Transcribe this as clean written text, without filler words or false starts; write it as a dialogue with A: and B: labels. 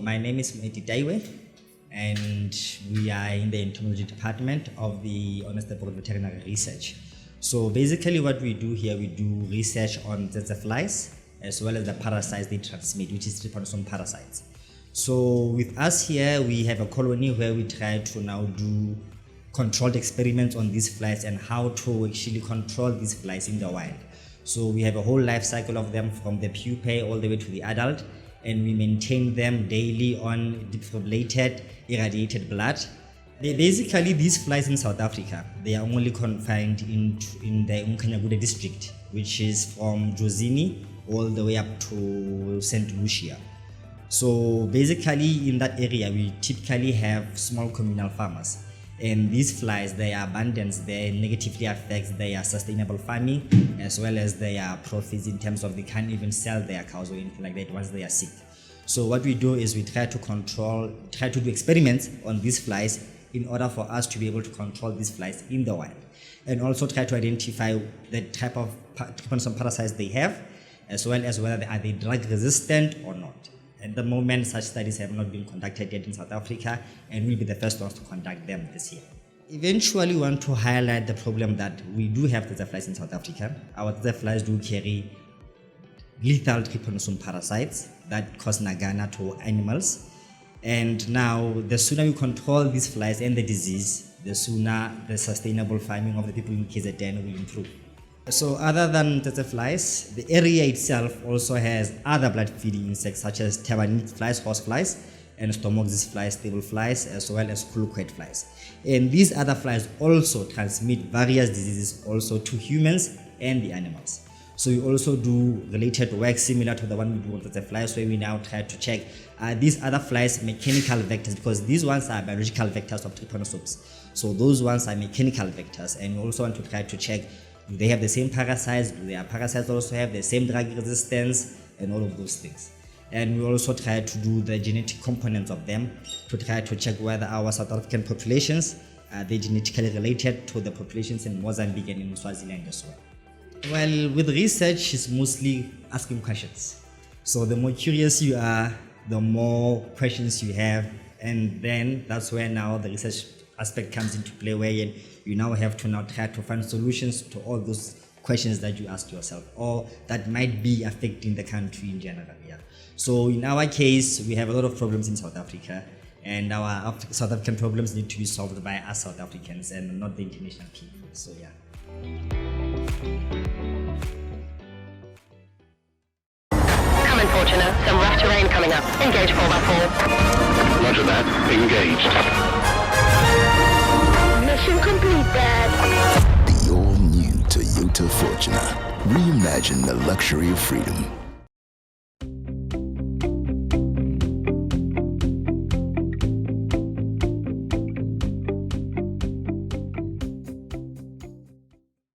A: My name is Moeti Tajoe, and we are in the entomology department of the Honorable Veterinary Research. So basically what we do here, we do research on the flies as well as the parasites they transmit, which is trypanosome parasites. So with us here, we have a colony where we try to now do controlled experiments on these flies and how to actually control these flies in the wild. So we have a whole life cycle of them from the pupae all the way to the adult, and we maintain them daily on defibrillated, irradiated blood. Basically, these flies in South Africa, they are only confined in the Umkhanyaguda district, which is from Jozini all the way up to St. Lucia. So basically in that area, we typically have small communal farmers. And these flies, their abundance, they negatively affects their sustainable farming as well as their profits in terms of they can't even sell their cows or anything like that once they are sick. So what we do is we try to do experiments on these flies in order for us to be able to control these flies in the wild, and also try to identify the type of trypanosome parasites they have, as well as whether are they drug resistant or not. At the moment, such studies have not been conducted yet in South Africa, and we'll be the first ones to conduct them this year. Eventually, we want to highlight the problem that we do have flies in South Africa. Our flies do carry lethal trypanosome parasites that cause nagana to animals. And now, the sooner we control these flies and the disease, the sooner the sustainable farming of the people in KZN will improve. So other than the flies, the area itself also has other blood-feeding insects such as tabanid flies, horseflies, and stomoxys flies, stable flies, as well as colloquet flies. And these other flies also transmit various diseases also to humans and the animals. So we also do related work similar to the one we do on the flies, where we now try to check these other flies mechanical vectors, because these ones are biological vectors of trypanosomes. So those ones are mechanical vectors, and we also want to try to check, do they have the same parasites? Do their parasites also have the same drug resistance? And all of those things. And we also try to do the genetic components of them to try to check whether our South African populations are they genetically related to the populations in Mozambique and in Swaziland as well. Well, with research, it's mostly asking questions. So the more curious you are, the more questions you have, and then that's where now the research aspect comes into play, where you now have to now try to find solutions to all those questions that you ask yourself or that might be affecting the country in general. Yeah. So in our case, we have a lot of problems in South Africa, and our South African problems need to be solved by us South Africans and not the international people. So yeah.
B: Come in, Fortuna. Some rough terrain coming up. Engage 4x4.
C: Roger that. Engaged.
B: Mission complete, Dad.
D: The all-new Toyota Fortuna. Reimagine the luxury of freedom.